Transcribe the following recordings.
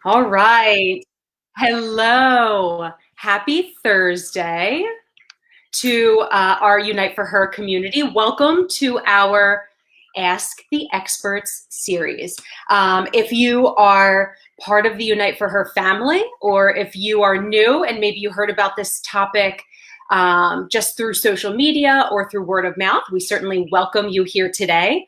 All right. Hello. Happy Thursday to our Unite for Her community. Welcome to our Ask the Experts series. If you are part of the Unite for Her family, or if you are new and maybe you heard about this topic just through social media or through word of mouth, we certainly welcome you here today.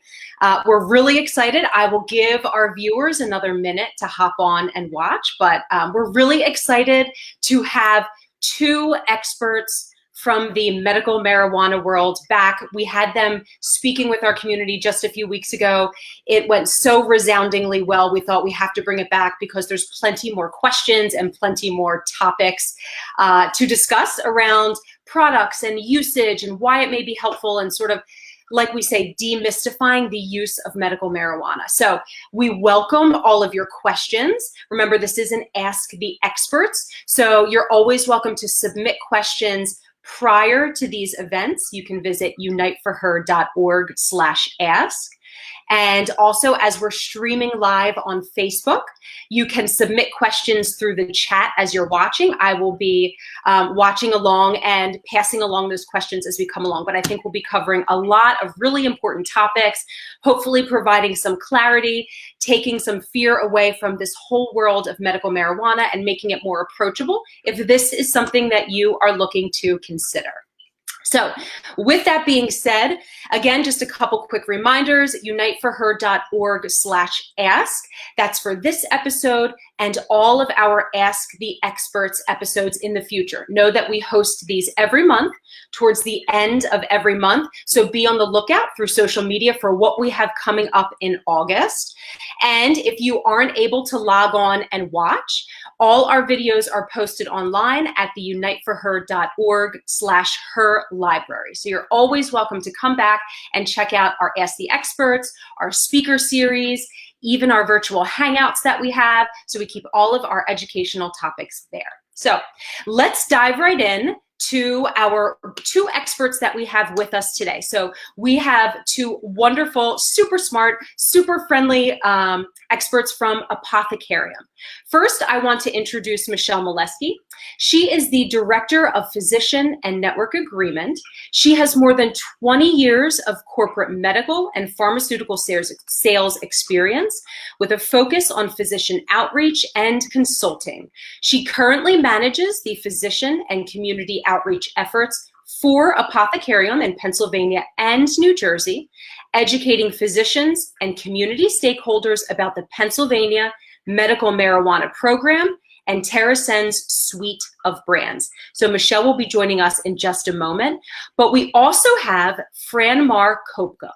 We're really excited. I will give our viewers another minute to hop on and watch, but we're really excited to have two experts from the medical marijuana world back. We had them speaking with our community just a few weeks ago. It went so resoundingly well. We thought we have to bring it back because there's plenty more questions and plenty more topics to discuss around products and usage and why it may be helpful and sort of, like we say, demystifying the use of medical marijuana. So we welcome all of your questions. Remember, this is an Ask the Experts. So you're always welcome to submit questions prior to these events. You can visit uniteforher.org/ask. And also, as we're streaming live on Facebook, you can submit questions through the chat as you're watching. I will be watching along and passing along those questions as we come along. But I think we'll be covering a lot of really important topics, hopefully providing some clarity, taking some fear away from this whole world of medical marijuana and making it more approachable if this is something that you are looking to consider. So with that being said, again, just a couple quick reminders, uniteforher.org/ask. That's for this episode and all of our Ask the Experts episodes in the future. Know that we host these every month towards the end of every month. So be on the lookout through social media for what we have coming up in August. And if you aren't able to log on and watch, all our videos are posted online at the uniteforher.org/her library. So you're always welcome to come back and check out our Ask the Experts, our speaker series, even our virtual hangouts that we have. So we keep all of our educational topics there. So let's dive right in to our two experts that we have with us today. So we have two wonderful, super smart, super friendly experts from Apothecarium. First, I want to introduce Michelle Molesky. She is the Director of Physician and Network Agreement. She has more than 20 years of corporate medical and pharmaceutical sales experience with a focus on physician outreach and consulting. She currently manages the physician and community outreach efforts for Apothecarium in Pennsylvania and New Jersey, educating physicians and community stakeholders about the Pennsylvania medical marijuana program and TerrAscend's suite of brands. So Michelle will be joining us in just a moment, but we also have Franmar Kopka.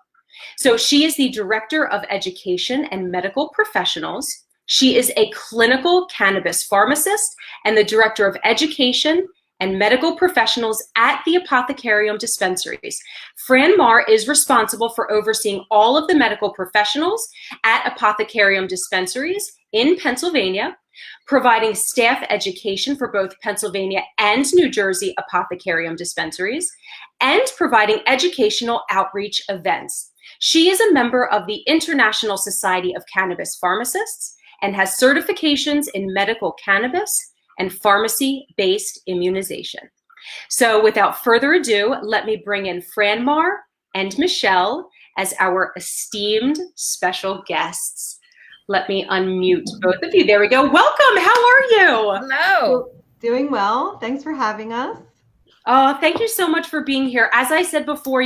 So she is the Director of Education and Medical Professionals. She is a clinical cannabis pharmacist and the Director of Education and Medical Professionals at the Apothecarium dispensaries. Franmar is responsible for overseeing all of the medical professionals at Apothecarium dispensaries in Pennsylvania, providing staff education for both Pennsylvania and New Jersey Apothecarium dispensaries, and providing educational outreach events. She is a member of the International Society of Cannabis Pharmacists and has certifications in medical cannabis and pharmacy-based immunization. So without further ado, let me bring in Franmar and Michelle as our esteemed special guests. Let me unmute both of you. There we go. Welcome. How are you? Hello. Doing well. Thanks for having us. Oh, thank you so much for being here. As I said before,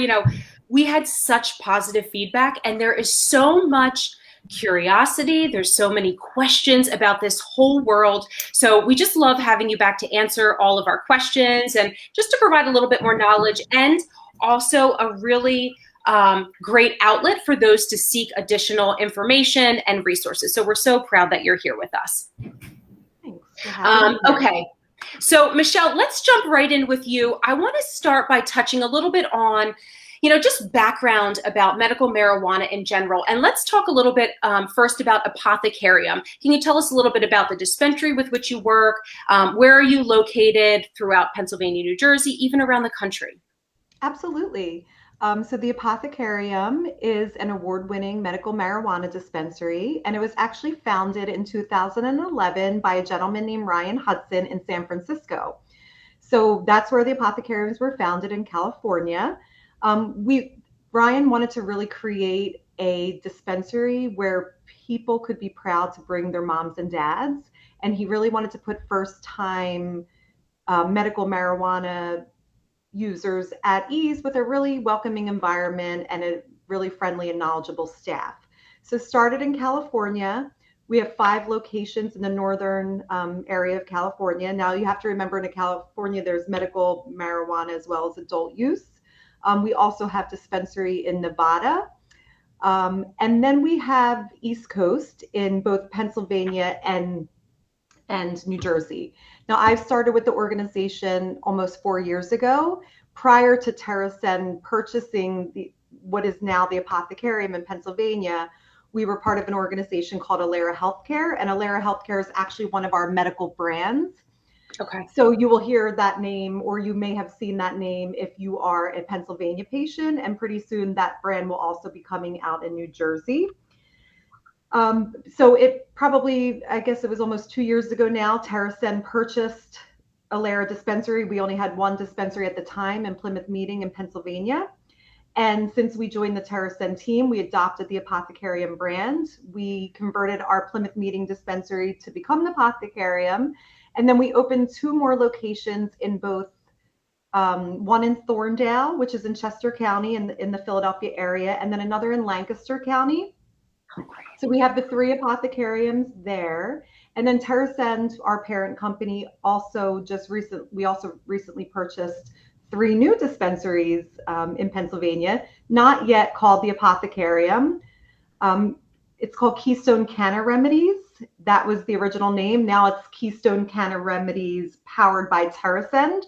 we had such positive feedback, and there is so much curiosity. There's so many questions about this whole world. So we just love having you back to answer all of our questions and just to provide a little bit more knowledge, and also a really great outlet for those to seek additional information and resources. So we're so proud that you're here with us. Thanks. Okay. So Michelle, let's jump right in with you. I want to start by touching a little bit on just background about medical marijuana in general. And let's talk a little bit first about Apothecarium. Can you tell us a little bit about the dispensary with which you work? Where are you located throughout Pennsylvania, New Jersey, even around the country? Absolutely. So the Apothecarium is an award-winning medical marijuana dispensary, and it was actually founded in 2011 by a gentleman named Ryan Hudson in San Francisco. So that's where the Apothecariums were founded in California. Ryan wanted to really create a dispensary where people could be proud to bring their moms and dads, and he really wanted to put first-time medical marijuana users at ease with a really welcoming environment and a really friendly and knowledgeable staff. So started in California. We have 5 locations in the northern area of California. Now you have to remember in California, there's medical marijuana as well as adult use. We also have dispensary in Nevada. And then we have East Coast in both Pennsylvania and New Jersey. Now, I've started with the organization almost 4 years ago. Prior to TerrAscend purchasing what is now the Apothecarium in Pennsylvania, we were part of an organization called Alera Healthcare, and Alera Healthcare is actually one of our medical brands. Okay. So you will hear that name, or you may have seen that name if you are a Pennsylvania patient, and pretty soon that brand will also be coming out in New Jersey. So it probably, I guess it was almost 2 years ago now, TerrAscend purchased Alera Dispensary. We only had one dispensary at the time in Plymouth Meeting in Pennsylvania. And since we joined the TerrAscend team, we adopted the Apothecarium brand. We converted our Plymouth Meeting dispensary to become the Apothecarium. And then we opened 2 more locations in both, one in Thorndale, which is in Chester County in the Philadelphia area, and then another in Lancaster County. So we have the 3 Apothecariums there. And then TerrAscend, our parent company, we also recently purchased 3 new dispensaries in Pennsylvania, not yet called the Apothecarium. It's called Keystone Canna Remedies. That was the original name. Now it's Keystone Canna Remedies powered by TerrAscend.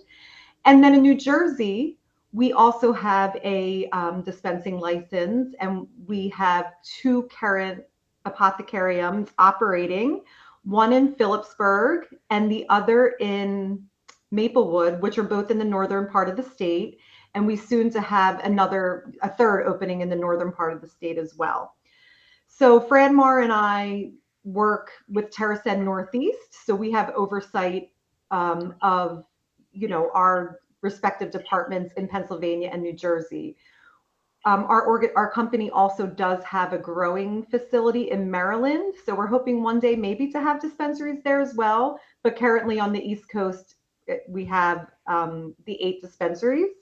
And then in New Jersey, we also have a dispensing license, and we have 2 current apothecariums operating, one in Phillipsburg and the other in Maplewood, which are both in the northern part of the state. And we soon to have a third opening in the northern part of the state as well. So Fran Marr and I work with TerrAscend Northeast. So we have oversight of, our respective departments in Pennsylvania and New Jersey. Our company also does have a growing facility in Maryland. So we're hoping one day maybe to have dispensaries there as well. But currently on the East Coast, we have the 8 dispensaries,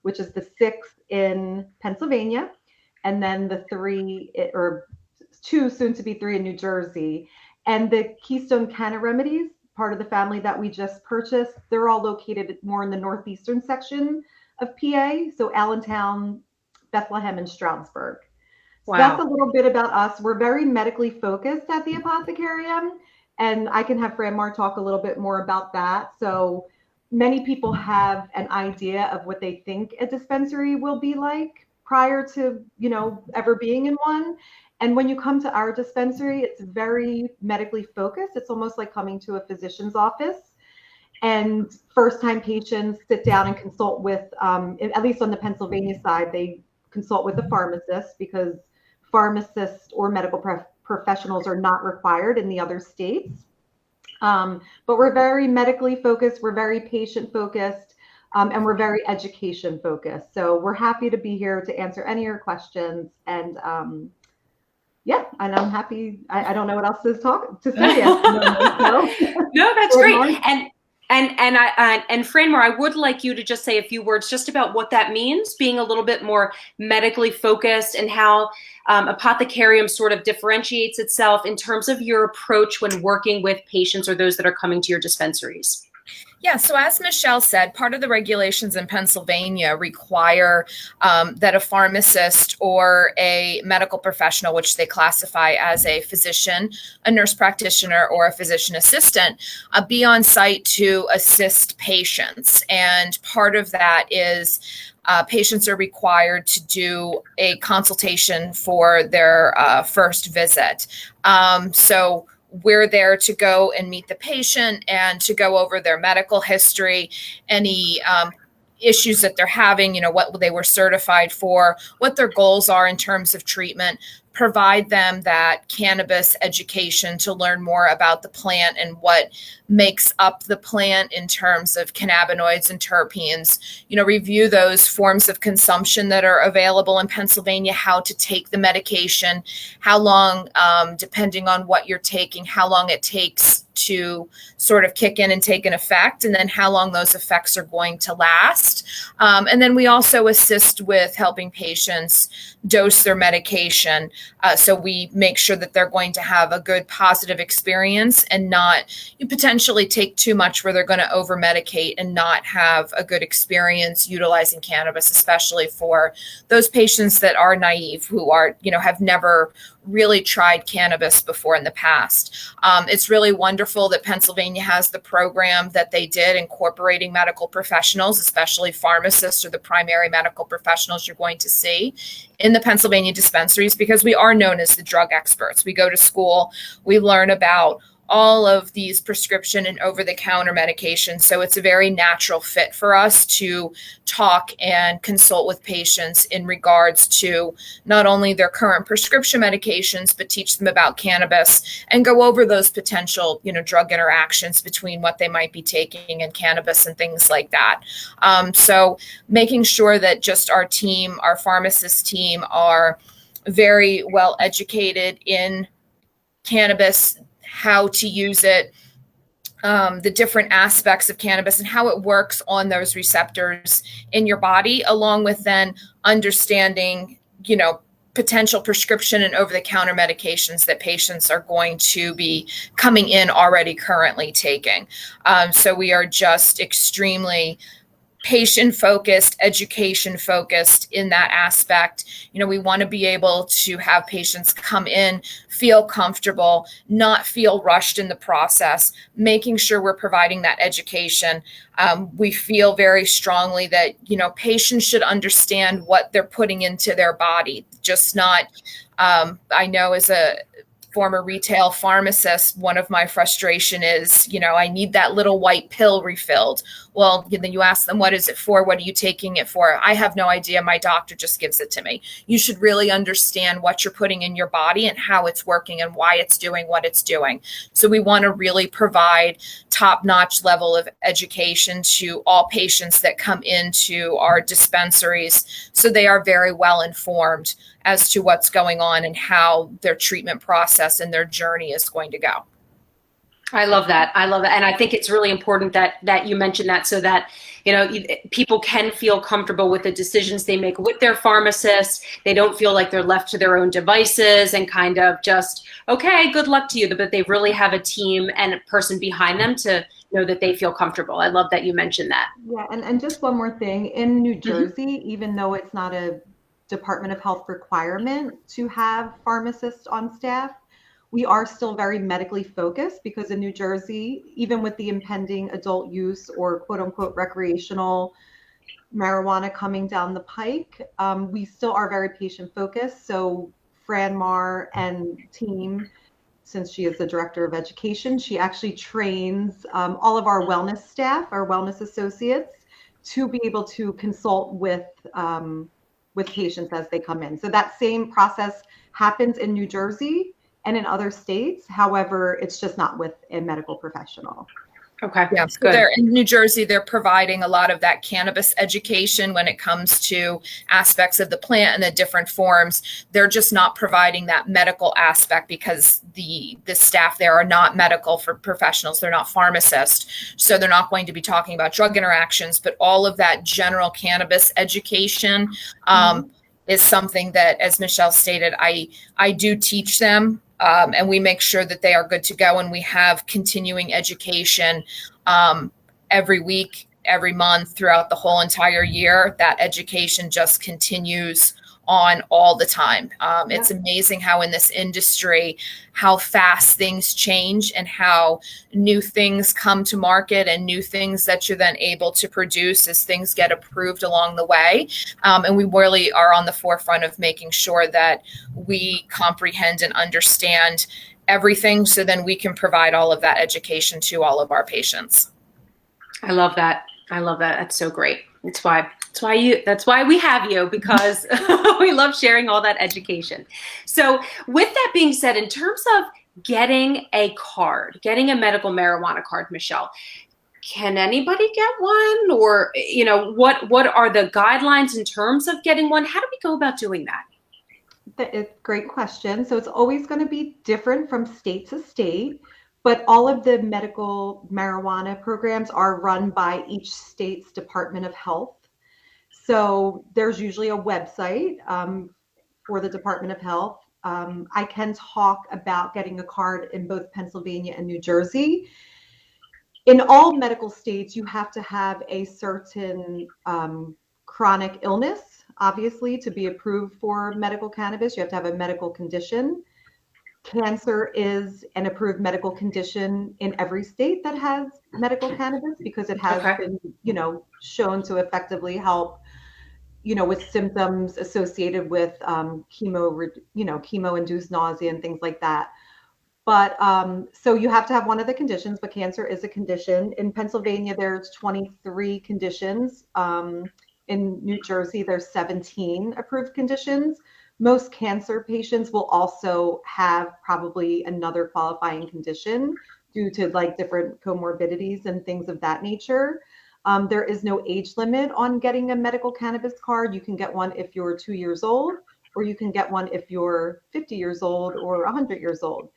which is the 6th in Pennsylvania, and then the 2, soon to be 3 in New Jersey. And the Keystone Canna Remedies, part of the family that we just purchased, they're all located more in the northeastern section of PA. So Allentown, Bethlehem, and Stroudsburg. So Wow. That's a little bit about us. We're very medically focused at the Apothecarium, and I can have Fran Marr talk a little bit more about that. So many people have an idea of what they think a dispensary will be like prior to, ever being in one. And when you come to our dispensary, it's very medically focused. It's almost like coming to a physician's office. And first-time patients sit down and consult with, at least on the Pennsylvania side, they consult with a pharmacist, because pharmacists or medical professionals are not required in the other states. But we're very medically focused. We're very patient focused. And we're very education focused. So we're happy to be here to answer any of your questions. And and I'm happy. I don't know what else to say. No, that's great. And Fran Marr, I would like you to just say a few words just about what that means, being a little bit more medically focused, and how Apothecarium sort of differentiates itself in terms of your approach when working with patients or those that are coming to your dispensaries. Yeah, so as Michelle said, part of the regulations in Pennsylvania require that a pharmacist or a medical professional, which they classify as a physician, a nurse practitioner, or a physician assistant, be on site to assist patients. And part of that is patients are required to do a consultation for their first visit. So we're there to go and meet the patient and to go over their medical history, any issues that they're having, what they were certified for, what their goals are in terms of treatment, provide them that cannabis education to learn more about the plant and what makes up the plant in terms of cannabinoids and terpenes, review those forms of consumption that are available in Pennsylvania, how to take the medication, how long, depending on what you're taking, how long it takes to sort of kick in and take an effect, and then how long those effects are going to last. And then we also assist with helping patients dose their medication. So we make sure that they're going to have a good positive experience and not potentially take too much where they're going to over medicate and not have a good experience utilizing cannabis, especially for those patients that are naive, who are, have never really tried cannabis before in the past. It's really wonderful that Pennsylvania has the program that they did, incorporating medical professionals, especially pharmacists or the primary medical professionals you're going to see in the Pennsylvania dispensaries, because we are known as the drug experts. We go to school, we learn about all of these prescription and over-the-counter medications. So it's a very natural fit for us to talk and consult with patients in regards to not only their current prescription medications, but teach them about cannabis and go over those potential, drug interactions between what they might be taking and cannabis and things like that. So making sure that just our team, our pharmacist team, are very well educated in cannabis, how to use it, the different aspects of cannabis and how it works on those receptors in your body, along with then understanding, potential prescription and over-the-counter medications that patients are going to be coming in already currently taking. So we are just extremely patient-focused, education-focused in that aspect. We want to be able to have patients come in, feel comfortable, not feel rushed in the process, making sure we're providing that education. We feel very strongly that, patients should understand what they're putting into their body, just not, I know as a former retail pharmacist, one of my frustration is, I need that little white pill refilled. Well, then you ask them, what is it for? What are you taking it for? I have no idea. My doctor just gives it to me. You should really understand what you're putting in your body and how it's working and why it's doing what it's doing. So we want to really provide top-notch level of education to all patients that come into our dispensaries, so they are very well informed as to what's going on and how their treatment process and their journey is going to go. I love that. I love it. And I think it's really important that you mentioned that, so that, people can feel comfortable with the decisions they make with their pharmacist. They don't feel like they're left to their own devices and kind of just, okay, good luck to you. But they really have a team and a person behind them to know that they feel comfortable. I love that you mentioned that. Yeah. And just one more thing, in New Jersey, even though it's not a Department of Health requirement to have pharmacists on staff, we are still very medically focused, because in New Jersey, even with the impending adult use or quote unquote recreational marijuana coming down the pike, we still are very patient focused. So Fran Marr and team, since she is the director of education, she actually trains all of our wellness staff, our wellness associates, to be able to consult with patients as they come in. So that same process happens in New Jersey and in other states. However, it's just not with a medical professional. Okay. Yeah. So Good. they're in New Jersey, they're providing a lot of that cannabis education when it comes to aspects of the plant and the different forms. They're just not providing that medical aspect, because the staff there are not medical professionals. They're not pharmacists. So they're not going to be talking about drug interactions, but all of that general cannabis education is something that, as Michelle stated, I do teach them. And we make sure that they are good to go. And we have continuing education every week, every month, throughout the whole entire year. That education just continues on all the time. It's amazing how in this industry, how fast things change and how new things come to market and new things that you're then able to produce as things get approved along the way. And we really are on the forefront of making sure that we comprehend and understand everything, so then we can provide all of that education to all of our patients. I love that. I love that. That's so great. That's why we have you, because we love sharing all that education. So with that being said, in terms of getting a card, getting a medical marijuana card, Michelle, can anybody get one? Or, what are the guidelines in terms of getting one? How do we go about doing that? Great question. So it's always going to be different from state to state, but all of the medical marijuana programs are run by each state's Department of Health. So there's usually a website for the Department of Health. I can talk about getting a card in both Pennsylvania and New Jersey. In all medical states, you have to have a certain chronic illness, obviously, to be approved for medical cannabis. You have to have a medical condition. Cancer is an approved medical condition in every state that has medical cannabis, because it has been, shown to effectively help, with symptoms associated with chemo-induced nausea and things like that. But so you have to have one of the conditions, but cancer is a condition. In Pennsylvania, there's 23 conditions. In New Jersey, there's 17 approved conditions. Most cancer patients will also have probably another qualifying condition due to like different comorbidities and things of that nature. There is no age limit on getting a medical cannabis card. You can get one if you're 2 years old, or you can get one if you're 50 years old or 100 years old.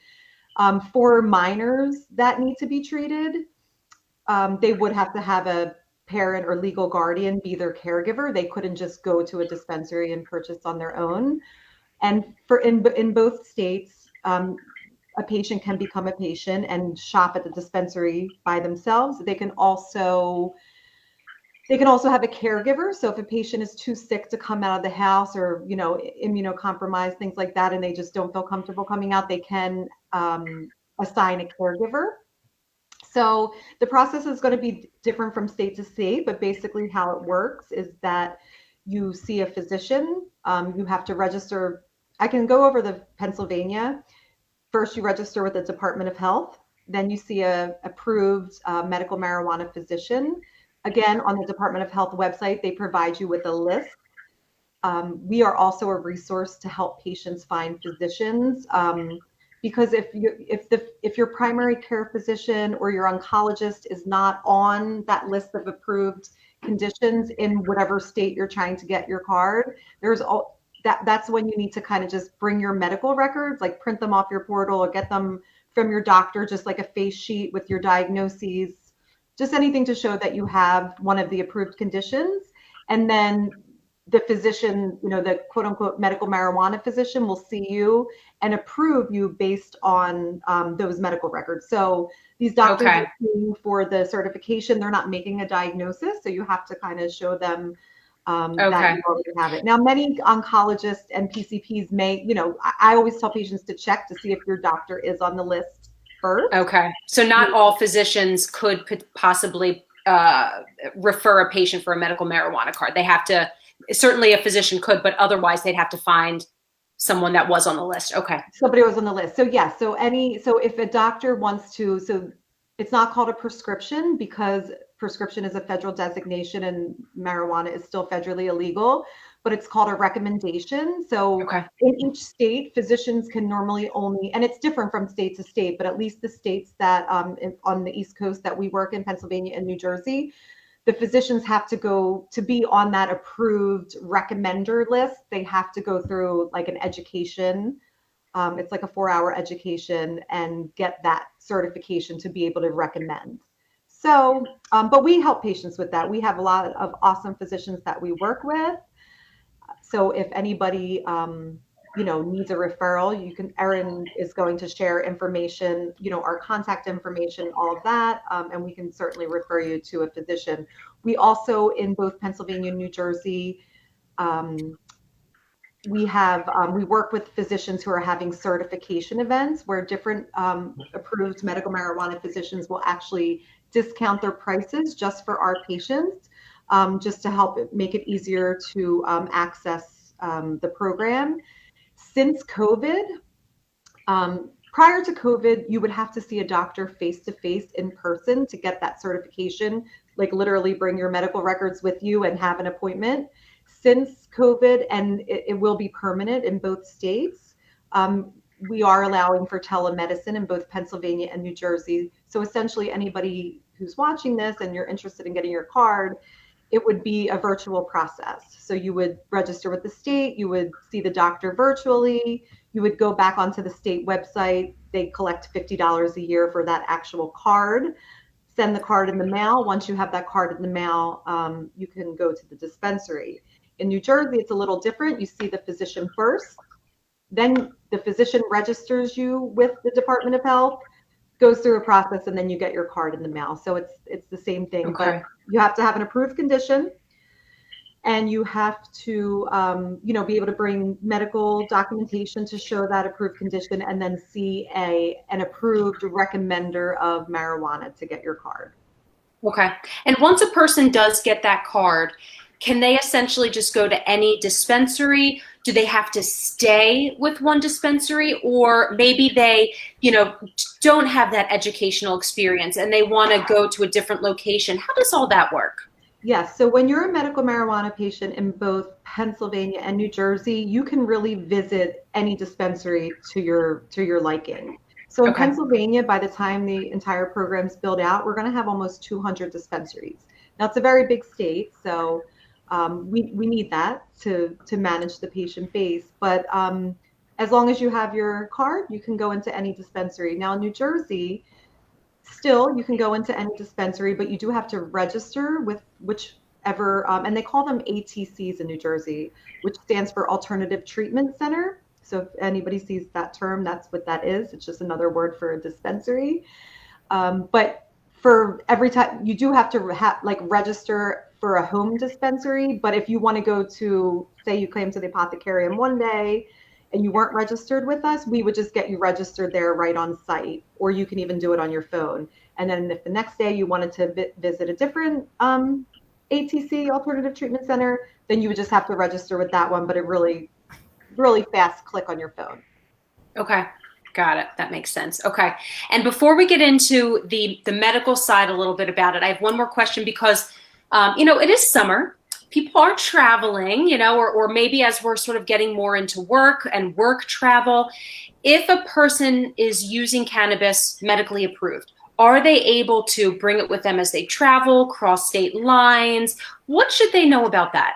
For minors that need to be treated, they would have to have a parent or legal guardian be their caregiver. They couldn't just go to a dispensary and purchase on their own. And in both states, a patient can become a patient and shop at the dispensary by themselves. They can also have a caregiver. So if a patient is too sick to come out of the house, or immunocompromised, things like that, and they just don't feel comfortable coming out, they can assign a caregiver. So the process is going to be different from state to state, but basically how it works is that you see a physician. You have to register. I can go over the Pennsylvania. First, you register with the Department of Health. Then you see a approved medical marijuana physician. Again, on the Department of Health website, they provide you with a list. We are also a resource to help patients find physicians. Because if your primary care physician or your oncologist is not on that list of approved conditions in whatever state you're trying to get your card, that's when you need to kind of just bring your medical records, like print them off your portal or get them from your doctor, just like a face sheet with your diagnoses, just anything to show that you have one of the approved conditions. And then the physician, the quote unquote medical marijuana physician, will see you and approve you based on those medical records. So these doctors are seeing for the certification, they're not making a diagnosis. So you have to kind of show them that you already have it. Now, many oncologists and PCPs may, I always tell patients to check to see if your doctor is on the list first. Okay. So not all physicians could possibly refer a patient for a medical marijuana card. They have to. Certainly a physician could, but otherwise they'd have to find someone that was on the list. Okay. Somebody was on the list. So yeah, so if a doctor wants to, so it's not called a prescription because prescription is a federal designation and marijuana is still federally illegal, but it's called a recommendation. So in each state, physicians can normally only, and it's different from state to state, but at least the states that on the East Coast that we work in, Pennsylvania and New Jersey, the physicians have to go to be on that approved recommender list. They have to go through like an education. It's like a 4-hour education and get that certification to be able to recommend. So, but we help patients with that. We have a lot of awesome physicians that we work with. So if anybody, needs a referral, Erin is going to share information, our contact information, all of that, and we can certainly refer you to a physician. We also, in both Pennsylvania and New Jersey, we work with physicians who are having certification events where different approved medical marijuana physicians will actually discount their prices just for our patients, just to help make it easier to access the program. Since COVID, prior to COVID, you would have to see a doctor face to face in person to get that certification, like literally bring your medical records with you and have an appointment. Since COVID, and it will be permanent in both states, we are allowing for telemedicine in both Pennsylvania and New Jersey. So essentially anybody who's watching this and you're interested in getting your card, it would be a virtual process. So you would register with the state, you would see the doctor virtually, you would go back onto the state website. They collect $50 a year for that actual card. Send the card in the mail. Once you have that card in the mail, you can go to the dispensary. In New Jersey, it's a little different. You see the physician first, then the physician registers you with the Department of Health, goes through a process, and then you get your card in the mail. So it's the same thing, Okay. but you have to have an approved condition, and you have to be able to bring medical documentation to show that approved condition, and then see an approved recommender of marijuana to get your card. Okay. And once a person does get that card, can they essentially just go to any dispensary? Do they have to stay with one dispensary, or maybe they, don't have that educational experience and they want to go to a different location? How does all that work? Yes. So when you're a medical marijuana patient in both Pennsylvania and New Jersey, you can really visit any dispensary to your liking. So in Okay. Pennsylvania, by the time the entire program's built out, we're going to have almost 200 dispensaries. Now it's a very big state, so we need that to manage the patient base. But as long as you have your card, you can go into any dispensary. Now in New Jersey, still you can go into any dispensary, but you do have to register with whichever, and they call them ATCs in New Jersey, which stands for Alternative Treatment Center. So if anybody sees that term, that's what that is. It's just another word for a dispensary. But for every time, you do have to register for a home dispensary. But if you want to go to, say you came to the apothecarium one day and you weren't registered with us, we would just get you registered there right on site, or you can even do it on your phone. And then if the next day you wanted to visit a different ATC, Alternative Treatment Center, then you would just have to register with that one, but it really fast click on your phone. Okay. Got it. That makes sense. Okay. And before we get into the medical side a little bit about it, I have one more question because, it is summer. People are traveling, or maybe as we're sort of getting more into work and work travel. If a person is using cannabis medically approved, are they able to bring it with them as they travel, cross state lines? What should they know about that?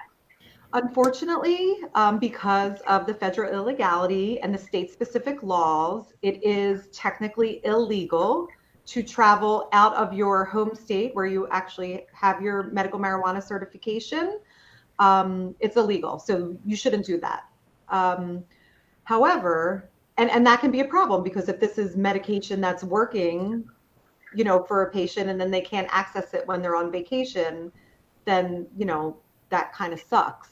Unfortunately, because of the federal illegality and the state-specific laws, it is technically illegal to travel out of your home state where you actually have your medical marijuana certification. It's illegal, so you shouldn't do that. However, and that can be a problem, because if this is medication that's working, for a patient, and then they can't access it when they're on vacation, then, that kind of sucks.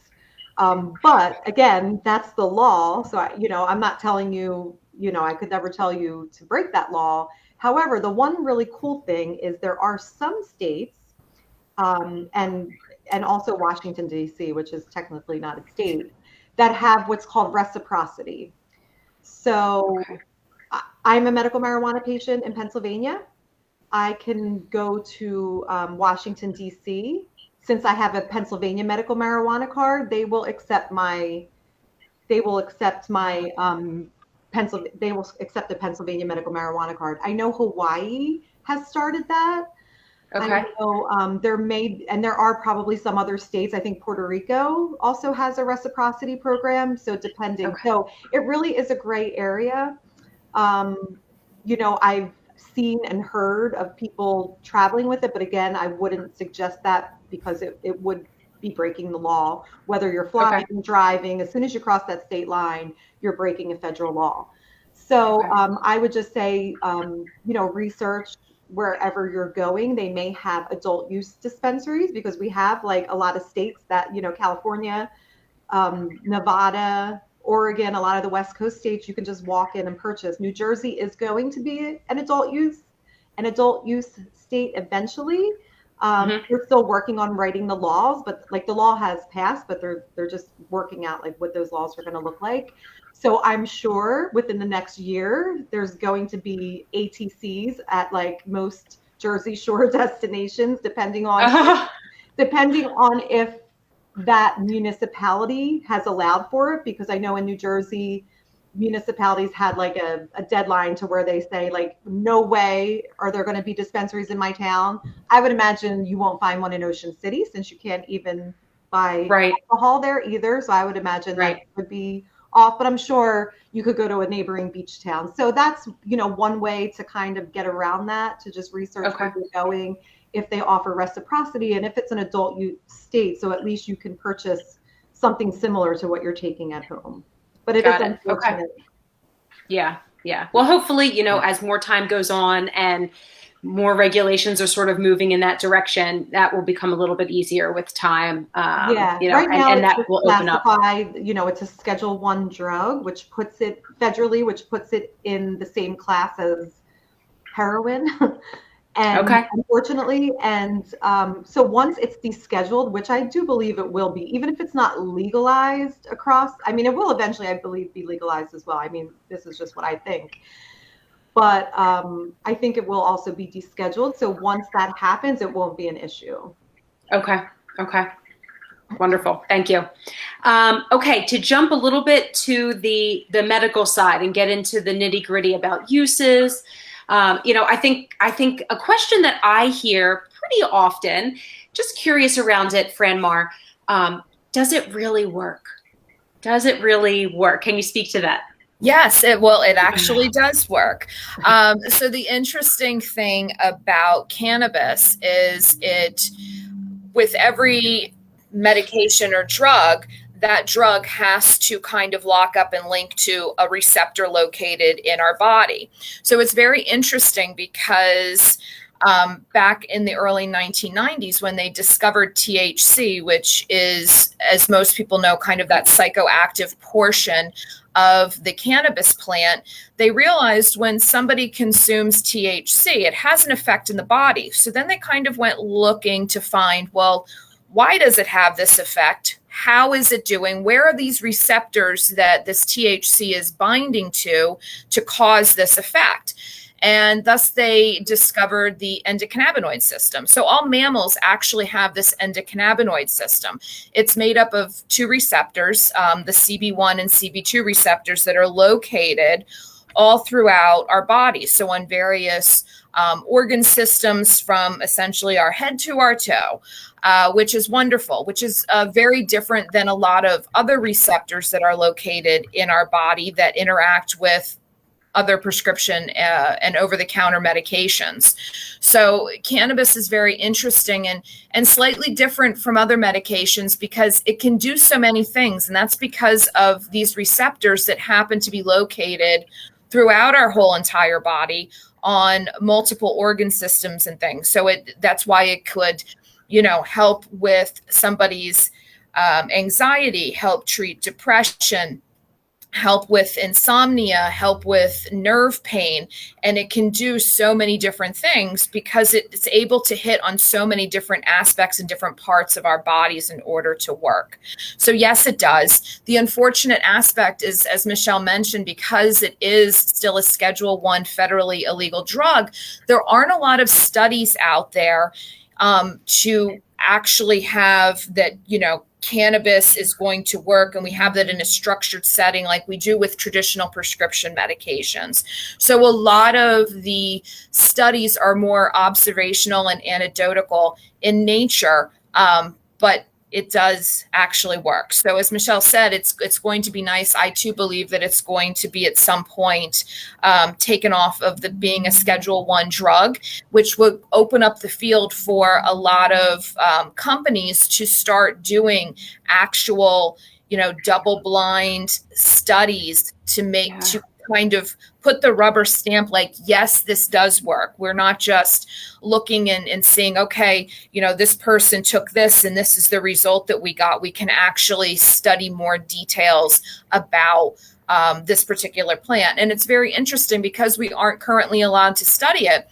But again, that's the law. So, I'm not telling you, I could never tell you to break that law. However, the one really cool thing is there are some states, and also Washington, D.C., which is technically not a state, that have what's called reciprocity. So Okay. I'm a medical marijuana patient in Pennsylvania. I can go to Washington, D.C. Since I have a Pennsylvania medical marijuana card, they will accept the Pennsylvania medical marijuana card. I know Hawaii has started that. Okay. I know there are probably some other states. I think Puerto Rico also has a reciprocity program. So depending, Okay. so it really is a gray area. I've seen and heard of people traveling with it, but again, I wouldn't suggest that, because it would be breaking the law. Whether you're flying, driving, as soon as you cross that state line, you're breaking a federal law. So Okay. I would just say, research wherever you're going. They may have adult use dispensaries, because we have like a lot of states that, California, Nevada, Oregon, a lot of the West Coast states, you can just walk in and purchase. New Jersey is going to be an adult use state eventually. They're still working on writing the laws, but like the law has passed, but they're just working out like what those laws are going to look like. So I'm sure within the next year, there's going to be ATCs at like most Jersey Shore destinations, depending on if that municipality has allowed for it. Because I know in New Jersey, municipalities had like a deadline to where they say like, no way are there going to be dispensaries in my town. I would imagine you won't find one in Ocean City, since you can't even buy alcohol there either. So I would imagine that would be off, but I'm sure you could go to a neighboring beach town. So that's, one way to kind of get around that, to just research where you're going, if they offer reciprocity, and if it's an adult use state, so at least you can purchase something similar to what you're taking at home. But it is unfortunate. Okay. Yeah. Well, hopefully, as more time goes on and more regulations are sort of moving in that direction, that will become a little bit easier with time. Right now, and that will open up. It's a Schedule I drug, which puts it federally, which puts it in the same class as heroin. And unfortunately, so once it's descheduled, which I do believe it will be, even if it's not legalized across, it will eventually, I believe, be legalized as well. This is just what I think. But I think it will also be descheduled. So once that happens, it won't be an issue. Okay. Wonderful. Thank you. Okay, to jump a little bit to the medical side and get into the nitty gritty about uses. I think a question that I hear pretty often, just curious around it, Fran Mar, does it really work? Does it really work? Can you speak to that? Yes, it actually does work. So the interesting thing about cannabis is with every medication or drug, that drug has to kind of lock up and link to a receptor located in our body. So it's very interesting because back in the early 1990s, when they discovered THC, which is, as most people know, kind of that psychoactive portion of the cannabis plant, they realized when somebody consumes THC, it has an effect in the body. So then they kind of went looking to find, well, why does it have this effect? How is it doing? Where are these receptors that this THC is binding to cause this effect? And thus they discovered the endocannabinoid system. So all mammals actually have this endocannabinoid system. It's made up of two receptors, the CB1 and CB2 receptors, that are located all throughout our body. So on various organ systems, from essentially our head to our toe, which is wonderful, which is very different than a lot of other receptors that are located in our body that interact with other prescription and over-the-counter medications. So cannabis is very interesting and slightly different from other medications because it can do so many things. And that's because of these receptors that happen to be located throughout our whole entire body on multiple organ systems and things. So that's why it could, help with somebody's anxiety, help treat depression, help with insomnia, help with nerve pain. And it can do so many different things because it's able to hit on so many different aspects and different parts of our bodies in order to work. So yes, it does. The unfortunate aspect is, as Michelle mentioned, because it is still a Schedule I federally illegal drug, there aren't a lot of studies out there to actually have that, cannabis is going to work, and we have that in a structured setting like we do with traditional prescription medications. So a lot of the studies are more observational and anecdotal in nature, but it does actually work. So as Michelle said, it's going to be nice. I too believe that it's going to be at some point taken off of being a Schedule I drug, which would open up the field for a lot of companies to start doing actual, double-blind studies to kind of put the rubber stamp like, yes, this does work. We're not just looking and seeing, okay, this person took this and this is the result that we got. We can actually study more details about this particular plant. And it's very interesting because we aren't currently allowed to study it.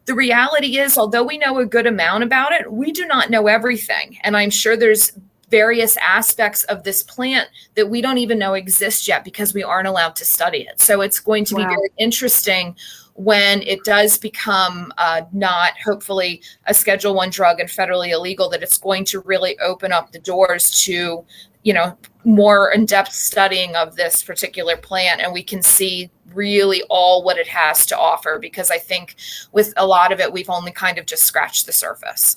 The reality is, although we know a good amount about it, we do not know everything. And I'm sure there's various aspects of this plant that we don't even know exist yet because we aren't allowed to study it. So it's going to be very interesting when it does become not, hopefully, a Schedule I drug and federally illegal, that it's going to really open up the doors to, more in-depth studying of this particular plant, and we can see really all what it has to offer, because I think with a lot of it, we've only kind of just scratched the surface.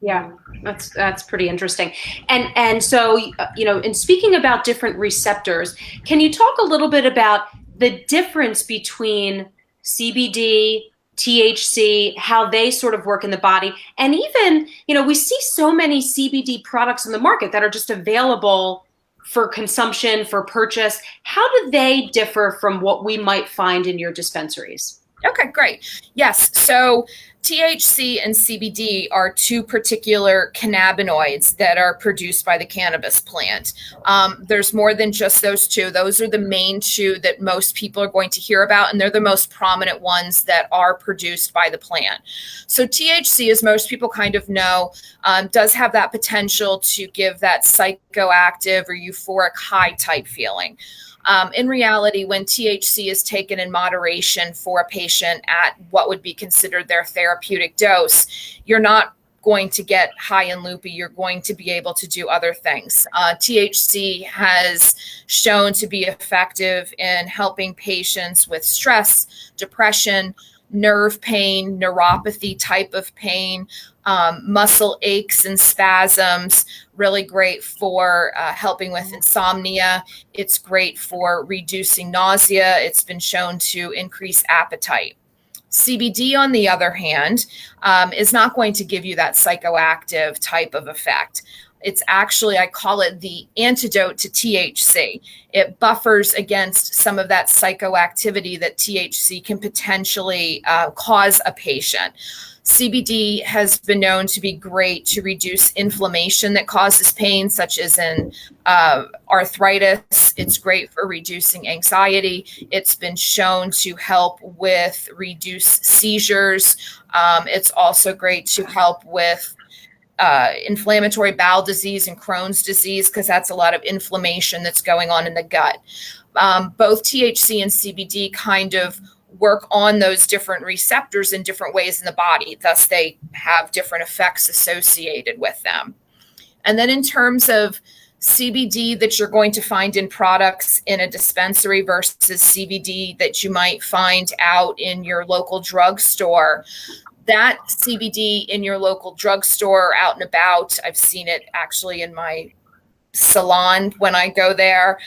Yeah, that's pretty interesting. And so, in speaking about different receptors, can you talk a little bit about the difference between CBD, THC, how they sort of work in the body? And even, we see so many CBD products in the market that are just available for consumption, for purchase. How do they differ from what we might find in your dispensaries? Okay, great. Yes. So THC and CBD are two particular cannabinoids that are produced by the cannabis plant. There's more than just those two. Those are the main two that most people are going to hear about, and they're the most prominent ones that are produced by the plant. So THC, as most people kind of know, does have that potential to give that psychoactive or euphoric high type feeling. In reality, when THC is taken in moderation for a patient at what would be considered their therapeutic dose, you're not going to get high and loopy. You're going to be able to do other things. THC has shown to be effective in helping patients with stress, depression, nerve pain, neuropathy type of pain, muscle aches and spasms. Really great for helping with insomnia. It's great for reducing nausea. It's been shown to increase appetite. CBD, on the other hand, is not going to give you that psychoactive type of effect. It's actually, I call it the antidote to THC. It buffers against some of that psychoactivity that THC can potentially cause a patient. CBD has been known to be great to reduce inflammation that causes pain, such as in arthritis. It's great for reducing anxiety. It's been shown to help with reduced seizures. It's also great to help with inflammatory bowel disease and Crohn's disease, because that's a lot of inflammation that's going on in the gut. Both THC and CBD kind of work on those different receptors in different ways in the body. Thus, they have different effects associated with them. And then in terms of CBD that you're going to find in products in a dispensary versus CBD that you might find out in your local drugstore, that CBD in your local drugstore out and about, I've seen it actually in my salon when I go there.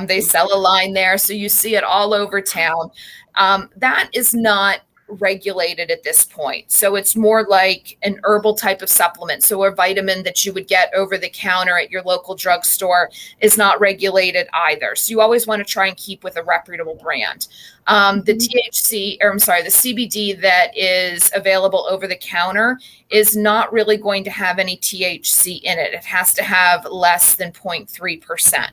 They sell a line there. So you see it all over town. That is not regulated at this point. So it's more like an herbal type of supplement. So a vitamin that you would get over the counter at your local drugstore is not regulated either. So you always want to try and keep with a reputable brand. The CBD that is available over the counter is not really going to have any THC in it. It has to have less than 0.3%.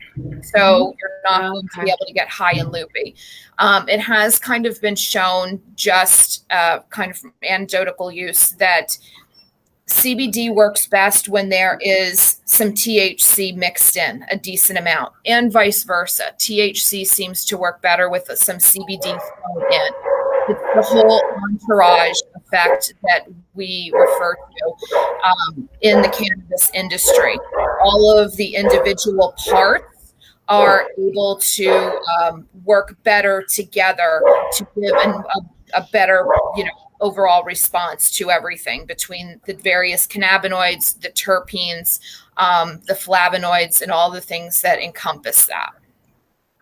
So you're not going to be able to get high and loopy. It has kind of been shown, just kind of from anecdotal use, that CBD works best when there is some THC mixed in, a decent amount, and vice versa. THC seems to work better with some CBD thrown in. It's the whole entourage effect that we refer to in the cannabis industry. All of the individual parts are able to work better together to give a better, overall response to everything between the various cannabinoids, the terpenes, the flavonoids, and all the things that encompass that.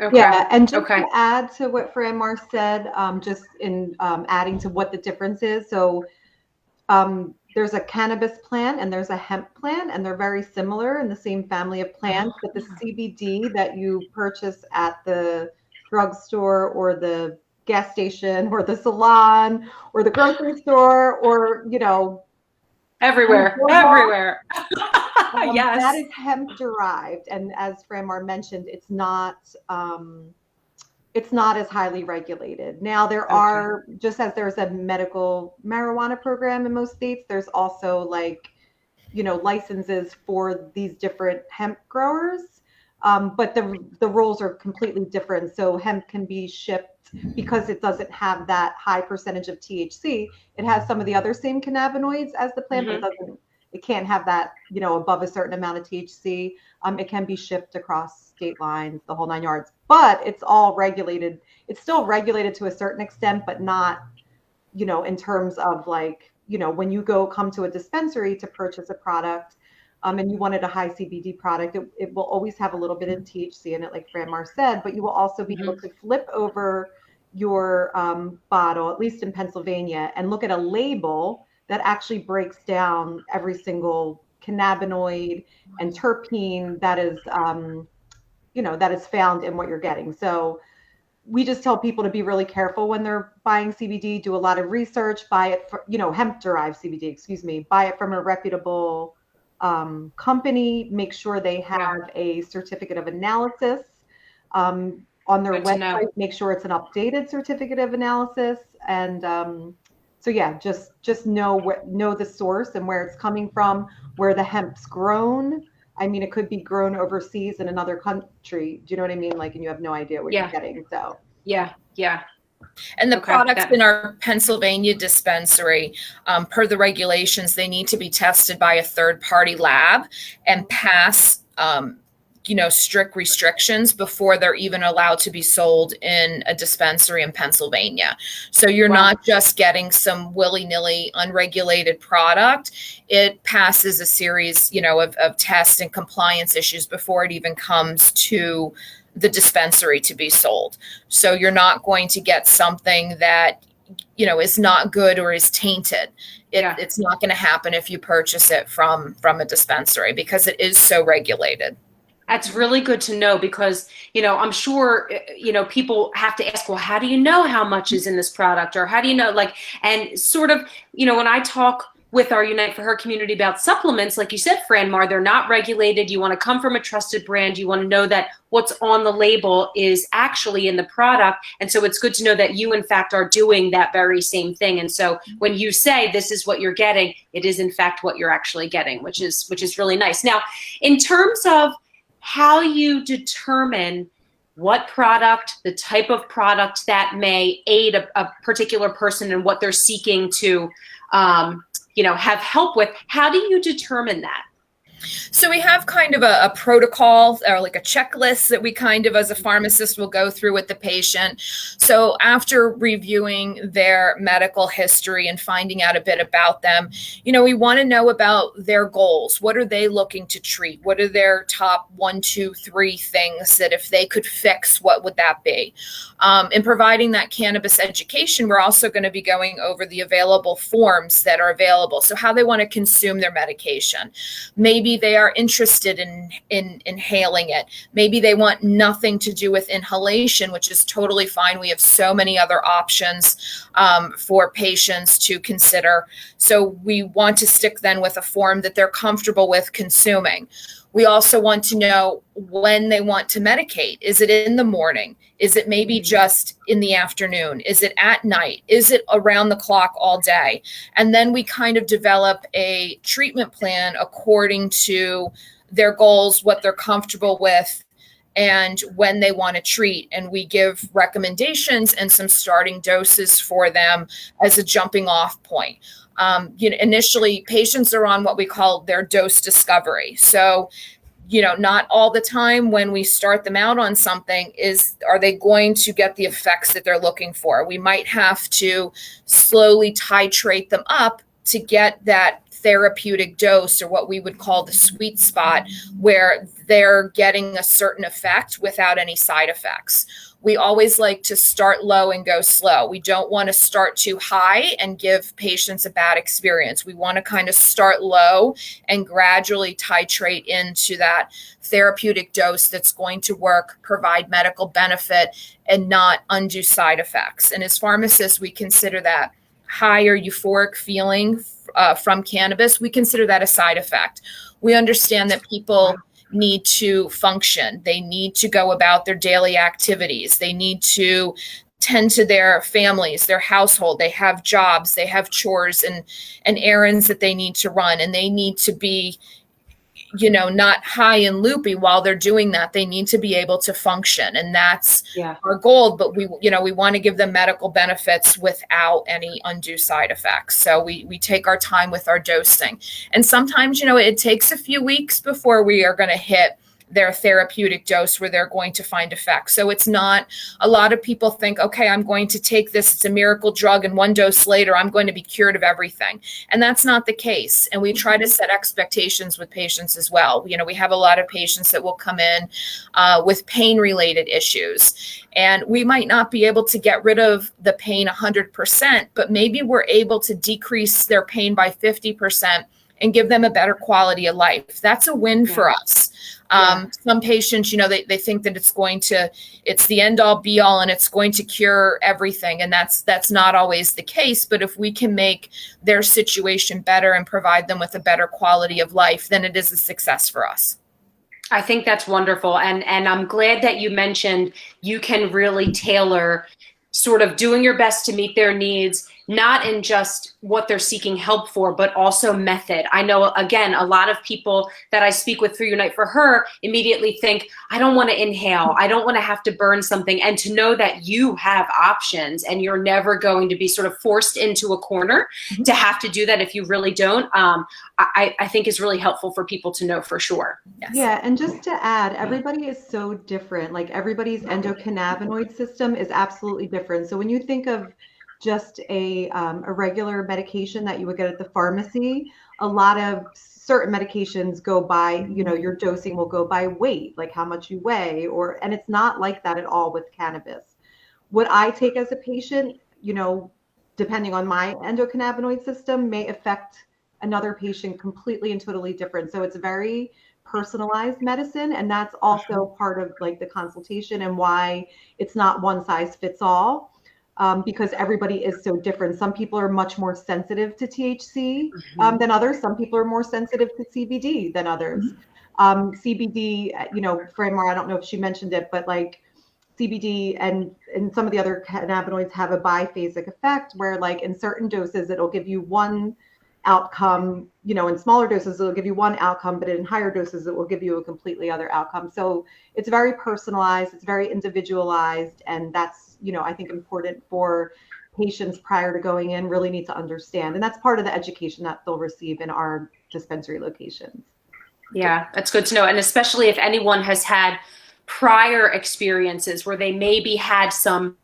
Okay. Yeah, and just to add to what Franmar said, just in adding to what the difference is. So there's a cannabis plant and there's a hemp plant, and they're very similar in the same family of plants. But the CBD that you purchase at the drugstore or the gas station or the salon or the grocery store or, everywhere. Yes. That is hemp derived. And as Franmar mentioned, it's not as highly regulated. Now there are, just as there's a medical marijuana program in most states, there's also like licenses for these different hemp growers. But the roles are completely different. So hemp can be shipped because it doesn't have that high percentage of THC. It has some of the other same cannabinoids as the plant, but it can't have that, above a certain amount of THC. It can be shipped across state lines, the whole 9 yards, but it's all regulated. It's still regulated to a certain extent, but not, in terms of like, when you come to a dispensary to purchase a product, and you wanted a high CBD product, it will always have a little bit of THC in it, like Franmar said, but you will also be able to flip over your bottle, at least in Pennsylvania, and look at a label that actually breaks down every single cannabinoid and terpene that is, that is found in what you're getting. So we just tell people to be really careful when they're buying CBD, do a lot of research, buy it for, hemp-derived CBD, buy it from a reputable company, make sure they have a certificate of analysis on their website, make sure it's an updated certificate of analysis. And so yeah, just know the source and where it's coming from, where the hemp's grown. I mean, it could be grown overseas in another country. Do you know what I mean? Like, and you have no idea what you're getting. So yeah. And the products in our Pennsylvania dispensary, per the regulations, they need to be tested by a third-party lab and pass, strict restrictions before they're even allowed to be sold in a dispensary in Pennsylvania. So you're not just getting some willy-nilly unregulated product. It passes a series, of tests and compliance issues before it even comes to the dispensary to be sold. So you're not going to get something that, is not good or is tainted. It's not going to happen if you purchase it from a dispensary because it is so regulated. That's really good to know because, I'm sure, people have to ask, well, how do you know how much is in this product? Or how do you know, and sort of, when I talk with our Unite for Her community about supplements, like you said, Franmar, they're not regulated. You want to come from a trusted brand. You want to know that what's on the label is actually in the product. And so it's good to know that you, in fact, are doing that very same thing. And so when you say this is what you're getting, it is, in fact, what you're actually getting, which is really nice. Now, in terms of how you determine what product, the type of product that may aid a particular person and what they're seeking to have help with, how do you determine that? So we have kind of a protocol or like a checklist that we kind of, as a pharmacist, will go through with the patient. So after reviewing their medical history and finding out a bit about them, we want to know about their goals. What are they looking to treat? What are their top 1, 2, 3 things that if they could fix, what would that be? In providing that cannabis education, we're also going to be going over the available forms that are available. So how they want to consume their medication. Maybe they are interested in inhaling it. Maybe they want nothing to do with inhalation, which is totally fine. We have so many other options for patients to consider. So we want to stick then with a form that they're comfortable with consuming. We also want to know when they want to medicate. Is it in the morning? Is it maybe just in the afternoon? Is it at night? Is it around the clock all day? And then we kind of develop a treatment plan according to their goals, what they're comfortable with, and when they want to treat. And we give recommendations and some starting doses for them as a jumping off point. Initially, patients are on what we call their dose discovery. So, not all the time when we start them out on something are they going to get the effects that they're looking for. We might have to slowly titrate them up to get that therapeutic dose, or what we would call the sweet spot, where they're getting a certain effect without any side effects. We always like to start low and go slow. We don't want to start too high and give patients a bad experience. We want to kind of start low and gradually titrate into that therapeutic dose that's going to work, provide medical benefit, and not undue side effects. And as pharmacists, we consider that higher euphoric feeling from cannabis. We consider that a side effect. We understand that people need to function. They need to go about their daily activities. They need to tend to their families, their household. They have jobs, they have chores and errands that they need to run, and they need to be, not high and loopy while they're doing that. They need to be able to function, and that's our goal. But we want to give them medical benefits without any undue side effects. So we take our time with our dosing, and sometimes, it takes a few weeks before we are going to hit their therapeutic dose where they're going to find effect. So it's not, a lot of people think, okay, I'm going to take this, it's a miracle drug, and one dose later, I'm going to be cured of everything. And that's not the case. And we try to set expectations with patients as well. We have a lot of patients that will come in with pain-related issues. And we might not be able to get rid of the pain 100%, but maybe we're able to decrease their pain by 50% and give them a better quality of life. That's a win for us. Some patients, they think that it's the end all be all and it's going to cure everything. And that's not always the case. But if we can make their situation better and provide them with a better quality of life, then it is a success for us. I think that's wonderful. And I'm glad that you mentioned you can really tailor sort of doing your best to meet their needs, not in just what they're seeking help for, but also method. I know, again, a lot of people that I speak with through Unite for Her immediately think, I don't want to inhale. I don't want to have to burn something. And to know that you have options and you're never going to be sort of forced into a corner to have to do that if you really don't, I think is really helpful for people to know for sure. Yes. Yeah, and just to add, everybody is so different. Like everybody's endocannabinoid system is absolutely different. So when you think of just a regular medication that you would get at the pharmacy, a lot of certain medications go by, your dosing will go by weight, like how much you weigh, and it's not like that at all with cannabis. What I take as a patient, depending on my endocannabinoid system, may affect another patient completely and totally different. So it's very personalized medicine, and that's also part of like the consultation and why it's not one size fits all. Because everybody is so different. Some people are much more sensitive to THC than others. Some people are more sensitive to CBD than others. CBD, Fran-Mar, I don't know if she mentioned it, but like CBD and some of the other cannabinoids have a biphasic effect where like in certain doses, it'll give you one outcome, in smaller doses, it'll give you one outcome, but in higher doses, it will give you a completely other outcome. So it's very personalized, it's very individualized, and that's, I think important for patients prior to going in really need to understand. And that's part of the education that they'll receive in our dispensary locations. Yeah, that's good to know. And especially if anyone has had prior experiences where they maybe had some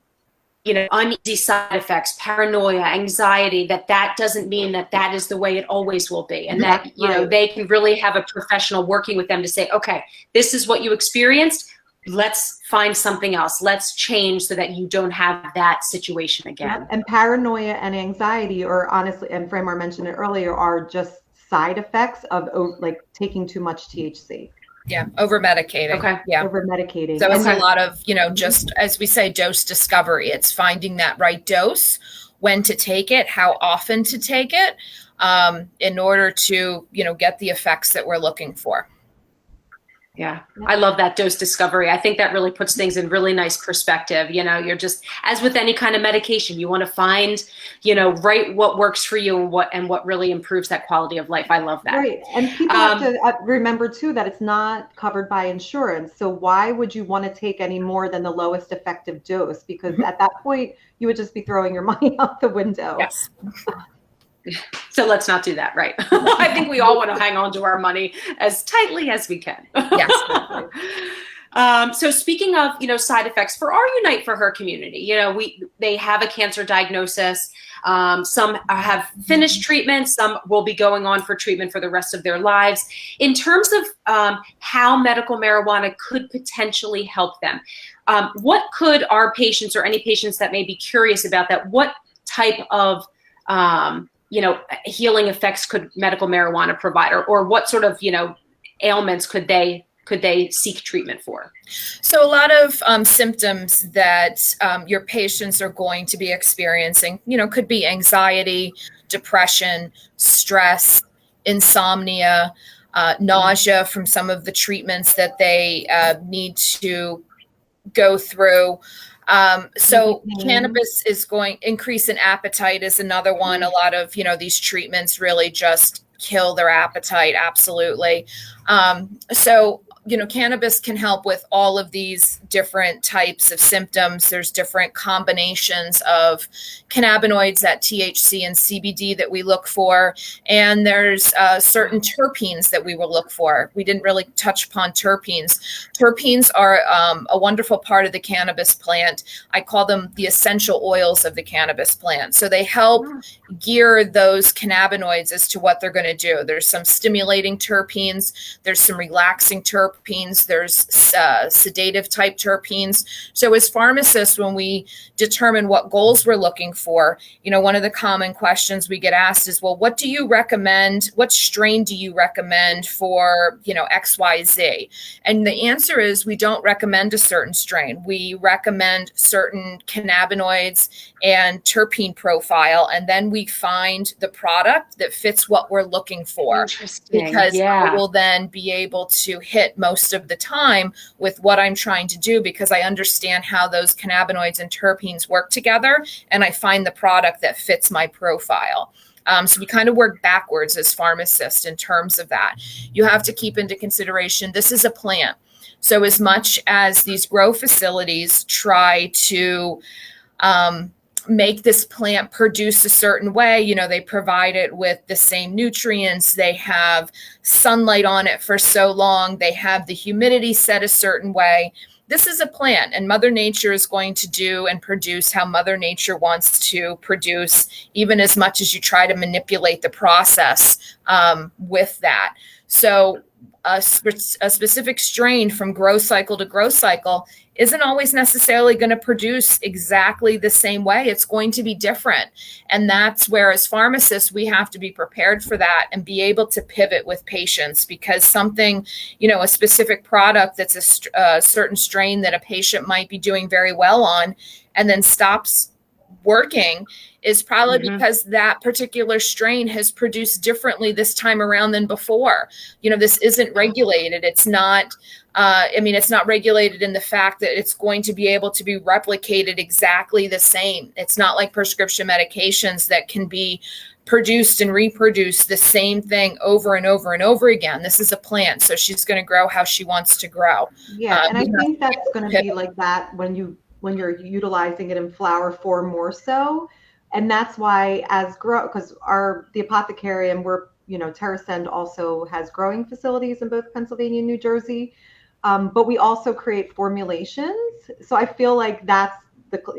uneasy side effects, paranoia, anxiety, that doesn't mean that is the way it always will be. And that, they can really have a professional working with them to say, okay, this is what you experienced. Let's find something else. Let's change so that you don't have that situation again. Yeah. And paranoia and anxiety, or honestly, and Fran-Mar mentioned it earlier, are just side effects of like taking too much THC. Yeah, over medicating. Okay. Yeah, over medicating. So it's a lot of, just as we say, dose discovery. It's finding that right dose, when to take it, how often to take it, in order to, get the effects that we're looking for. Yeah, I love that dose discovery. I think that really puts things in really nice perspective. You're just, as with any kind of medication, you want to find, right what works for you and what really improves that quality of life. I love that. Right. And people have to remember too that it's not covered by insurance. So why would you want to take any more than the lowest effective dose? Because at that point, you would just be throwing your money out the window. Yes. So let's not do that, right? I think we all want to hang on to our money as tightly as we can. Yes. So speaking of, side effects for our Unite for Her community, they have a cancer diagnosis. Some have finished treatment. Some will be going on for treatment for the rest of their lives. In terms of how medical marijuana could potentially help them, what could our patients or any patients that may be curious about that, what type of healing effects could medical marijuana provide, or what sort of, ailments could they seek treatment for? So a lot of symptoms that your patients are going to be experiencing, could be anxiety, depression, stress, insomnia, nausea from some of the treatments that they need to go through. So cannabis is increase in appetite is another one. A lot of, these treatments really just kill their appetite. Absolutely. So cannabis can help with all of these different types of symptoms. There's different combinations of cannabinoids, that THC and CBD that we look for. And there's certain terpenes that we will look for. We didn't really touch upon terpenes. Terpenes are a wonderful part of the cannabis plant. I call them the essential oils of the cannabis plant. So they help gear those cannabinoids as to what they're going to do. There's some stimulating terpenes. There's some relaxing terpenes. There's sedative type terpenes. So as pharmacists, when we determine what goals we're looking for, one of the common questions we get asked is, well, what do you recommend? What strain do you recommend for, XYZ? And the answer is we don't recommend a certain strain. We recommend certain cannabinoids and terpene profile, and then we find the product that fits what we're looking for, because I will then be able to hit most of the time with what I'm trying to do, because I understand how those cannabinoids and terpenes work together, and I find the product that fits my profile. So we kind of work backwards as pharmacists in terms of that. You have to keep into consideration, this is a plant. So as much as these grow facilities try to make this plant produce a certain way, they provide it with the same nutrients, they have sunlight on it for so long, they have the humidity set a certain way. This is a plant, and Mother Nature is going to do and produce how Mother Nature wants to produce, even as much as you try to manipulate the process with that. So a specific strain from growth cycle to growth cycle isn't always necessarily going to produce exactly the same way. It's going to be different. And that's where, as pharmacists, we have to be prepared for that and be able to pivot with patients, because something, a specific product that's a certain strain that a patient might be doing very well on and then stops working is probably because that particular strain has produced differently this time around than before. This isn't regulated. It's not, it's not regulated in the fact that it's going to be able to be replicated exactly the same. It's not like prescription medications that can be produced and reproduce the same thing over and over and over again. This is a plant, so she's going to grow how she wants to grow. Yeah, and I think that's going to be like that when you're utilizing it in flower form more so. And that's why because the apothecary, and TerraSend also has growing facilities in both Pennsylvania and New Jersey. But we also create formulations. So I feel like that's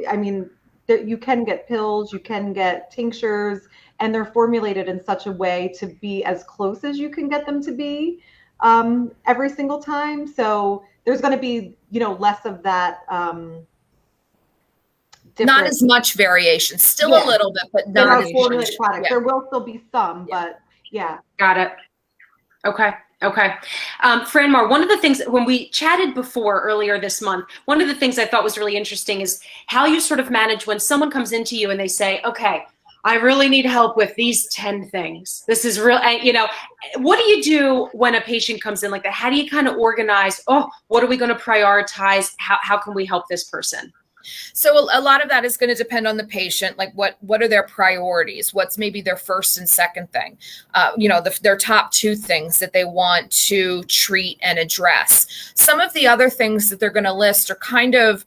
you can get pills, you can get tinctures, and they're formulated in such a way to be as close as you can get them to be every single time. So there's going to be, less of that. Not as much variation, still a little bit, but not as much. Yeah. There will still be some, but yeah. Got it. Okay. Franmar, one of the things when we chatted before earlier this month, one of the things I thought was really interesting is how you sort of manage when someone comes into you and they say, okay, I really need help with these 10 things. This is real. What do you do when a patient comes in like that? How do you kind of organize, what are we going to prioritize? How can we help this person? So a lot of that is going to depend on the patient. Like what are their priorities? What's maybe their first and second thing? Their top two things that they want to treat and address. Some of the other things that they're going to list are kind of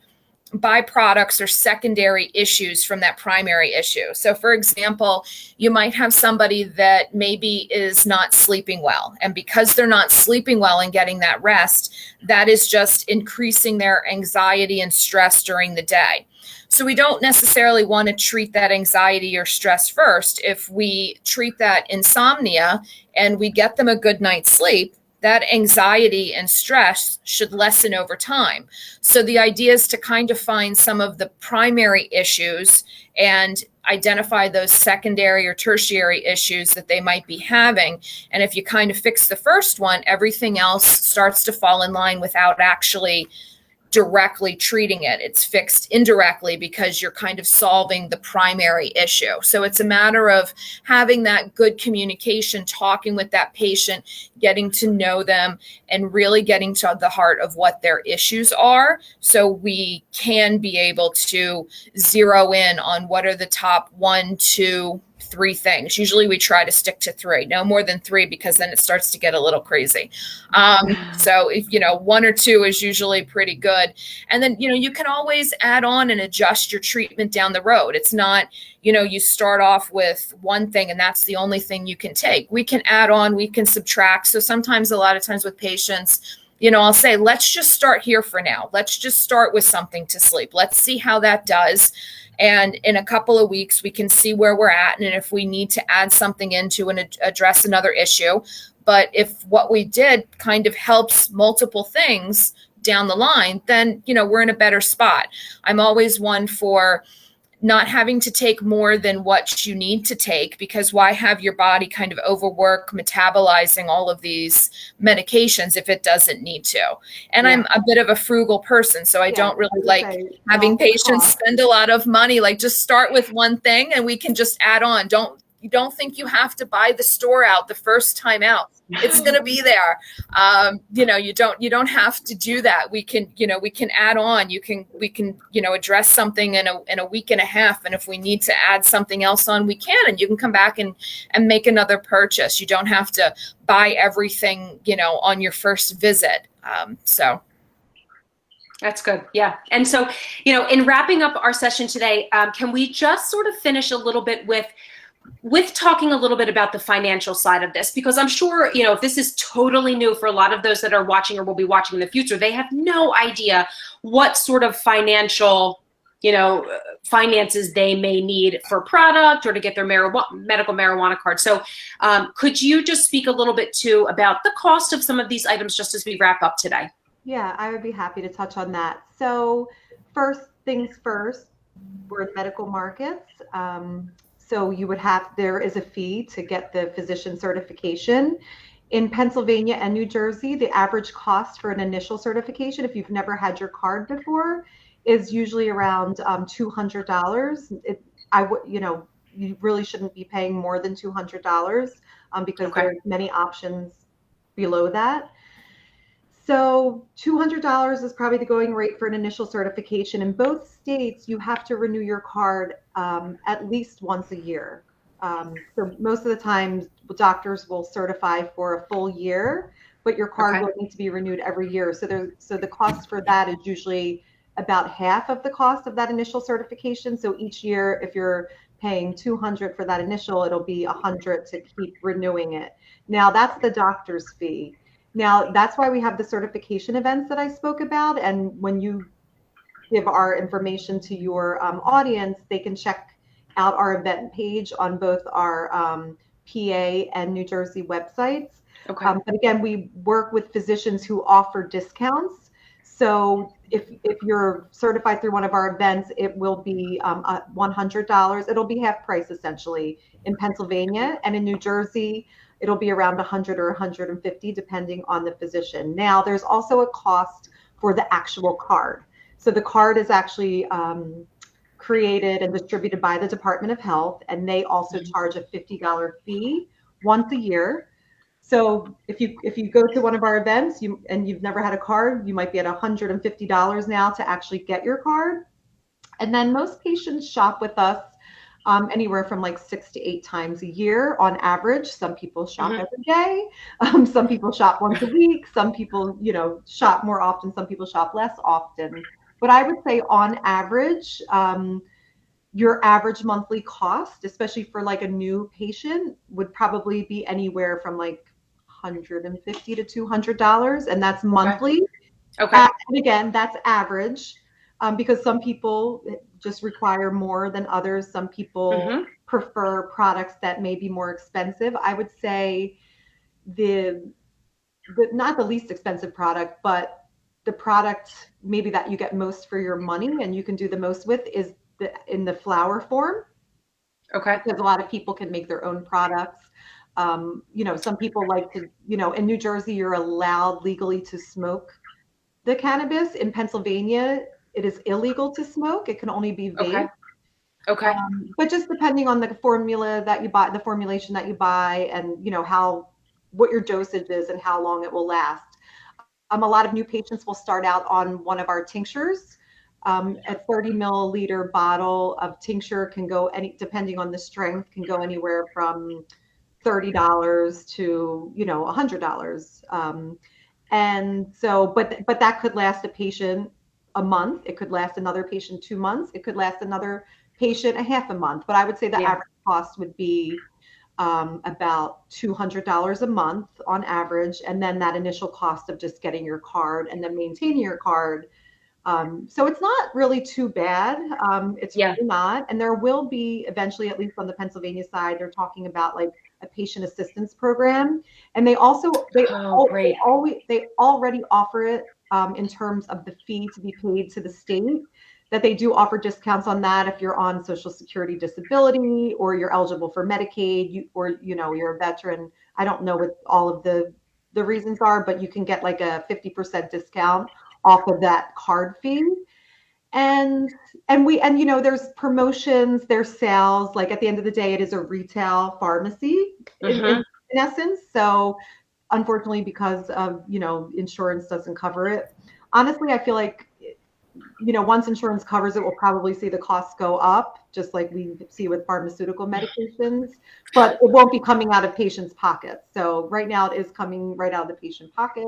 byproducts or secondary issues from that primary issue. So for example, you might have somebody that maybe is not sleeping well. And because they're not sleeping well and getting that rest, that is just increasing their anxiety and stress during the day. So we don't necessarily want to treat that anxiety or stress first. If we treat that insomnia and we get them a good night's sleep, that anxiety and stress should lessen over time. So the idea is to kind of find some of the primary issues and identify those secondary or tertiary issues that they might be having. And if you kind of fix the first one, everything else starts to fall in line without actually directly treating it. It's fixed indirectly because you're kind of solving the primary issue. So it's a matter of having that good communication, talking with that patient, getting to know them, and really getting to the heart of what their issues are, so we can be able to zero in on what are the top 1, 2, 3 things. Usually we try to stick to 3, no more than 3, because then it starts to get a little crazy. So if, 1 or 2 is usually pretty good. And then, you can always add on and adjust your treatment down the road. It's not, you start off with one thing and that's the only thing you can take. We can add on, we can subtract. So sometimes, a lot of times with patients, I'll say, let's just start here for now. Let's just start with something to sleep. Let's see how that does. And in a couple of weeks, we can see where we're at, and if we need to add something into and address another issue. But if what we did kind of helps multiple things down the line, then, we're in a better spot. I'm always one for not having to take more than what you need to take, because why have your body kind of overwork metabolizing all of these medications if it doesn't need to? And I'm a bit of a frugal person, so I don't really like having patients spend a lot of money. Like, just start with one thing and we can just add on. You don't think you have to buy the store out the first time out. It's going to be there. You don't have to do that. We can add on. We can address something in a week and a half. And if we need to add something else on, we can, and you can come back and make another purchase. You don't have to buy everything, on your first visit. So. That's good. Yeah. And so, in wrapping up our session today, can we just sort of finish a little bit with talking a little bit about the financial side of this? Because I'm sure, if this is totally new for a lot of those that are watching or will be watching in the future, they have no idea what sort of finances they may need for product or to get their medical marijuana card. So could you just speak a little bit too about the cost of some of these items just as we wrap up today? Yeah, I would be happy to touch on that. So first things first, we're in medical markets. So there is a fee to get the physician certification. In Pennsylvania and New Jersey, the average cost for an initial certification, if you've never had your card before, is usually around $200. You really shouldn't be paying more than $200 because there are many options below that. So $200 is probably the going rate for an initial certification. In both states, you have to renew your card at least once a year. So most of the time, doctors will certify for a full year, but your card will need to be renewed every year. So the cost for that is usually about half of the cost of that initial certification. So each year, if you're paying $200 for that initial, it'll be $100 to keep renewing it. Now that's the doctor's fee. Now, that's why we have the certification events that I spoke about. And when you give our information to your audience, they can check out our event page on both our PA and New Jersey websites. But again, we work with physicians who offer discounts. So if you're certified through one of our events, it will be $100. It'll be half price essentially in Pennsylvania, and in New Jersey, it'll be around $100 or $150 depending on the physician. Now, there's also a cost for the actual card. So the card is actually created and distributed by the Department of Health, and they also charge a $50 fee once a year. So if you go to one of our events and you've never had a card, you might be at $150 now to actually get your card. And then most patients shop with us anywhere from like 6 to 8 times a year on average. Some people shop every day. Some people shop once a week. Some people, shop more often. Some people shop less often. But I would say on average, your average monthly cost, especially for like a new patient, would probably be anywhere from like $150 to $200, and that's monthly. And again, that's average. Because some people just require more than others. Some people prefer products that may be more expensive. I would say not the least expensive product, but the product maybe that you get most for your money and you can do the most with is in the flower form. Because a lot of people can make their own products. Some people like to, in New Jersey, you're allowed legally to smoke the cannabis. In Pennsylvania, it is illegal to smoke. It can only be vape. Okay. Okay. But just depending on the formula that you buy, the formulation that you buy, and what your dosage is and how long it will last. A lot of new patients will start out on one of our tinctures. A 30 milliliter bottle of tincture can go depending on the strength, can go anywhere from $30 to $100. And so, but that could last a patient a month. It could last another patient 2 months. It could last another patient a half a month. But I would say the average cost would be about $200 a month on average, and then that initial cost of just getting your card and then maintaining your card. So it's not really too bad. It's really not. And there will be eventually, at least on the Pennsylvania side, they're talking about like a patient assistance program, and they already offer it in terms of the fee to be paid to the state. That they do offer discounts on that if you're on Social Security disability or you're eligible for Medicaid, or you're a veteran. I don't know what all of the reasons are, but you can get like a 50% discount off of that card fee. And there's promotions, there's sales. Like at the end of the day, it is a retail pharmacy in essence. So unfortunately, because of insurance doesn't cover it. Honestly, I feel like once insurance covers it, we'll probably see the costs go up, just like we see with pharmaceutical medications, but it won't be coming out of patients' pockets. So right now it is coming right out of the patient pocket.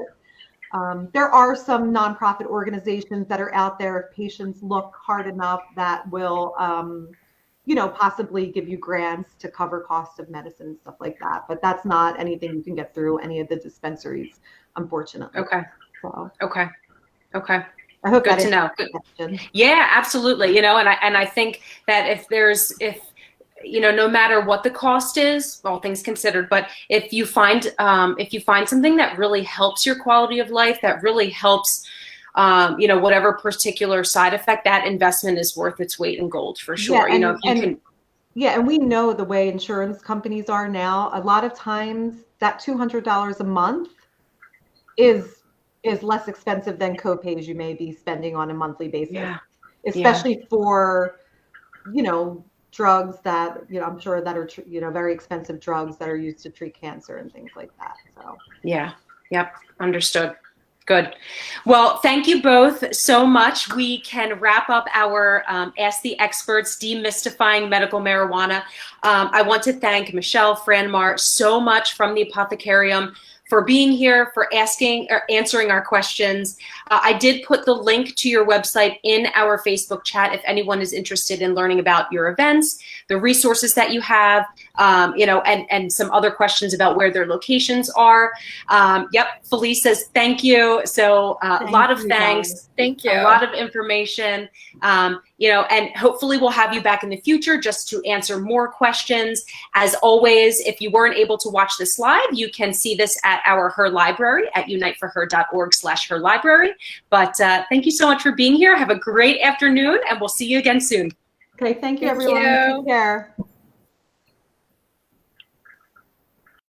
There are some nonprofit organizations that are out there if patients look hard enough that will, possibly give you grants to cover costs of medicine and stuff like that. But that's not anything you can get through any of the dispensaries, unfortunately. Okay. So. Okay. I hope good to know. Yeah, absolutely. And I think that if no matter what the cost is, all things considered, but if you find something that really helps your quality of life, that really helps, whatever particular side effect, that investment is worth its weight in gold for sure. Yeah, and we know the way insurance companies are now. A lot of times that $200 a month is less expensive than copays you may be spending on a monthly basis, especially for, drugs that, I'm sure that are, very expensive drugs that are used to treat cancer and things like that. So. Yeah. Yep. Understood. Good. Well, thank you both so much. We can wrap up our Ask the Experts Demystifying Medical Marijuana. I want to thank Michelle Franmar so much from the Apothecarium for being here, for answering our questions. I did put the link to your website in our Facebook chat if anyone is interested in learning about your events, the resources that you have, and some other questions about where their locations are. Felice says thank you. So a lot of thanks. Guys. Thank you. A lot of information. And hopefully we'll have you back in the future just to answer more questions. As always, if you weren't able to watch this live, you can see this at our Her Library at uniteforher.org/herlibrary. But thank you so much for being here. Have a great afternoon, and we'll see you again soon. Okay, thank you, everyone. Take care.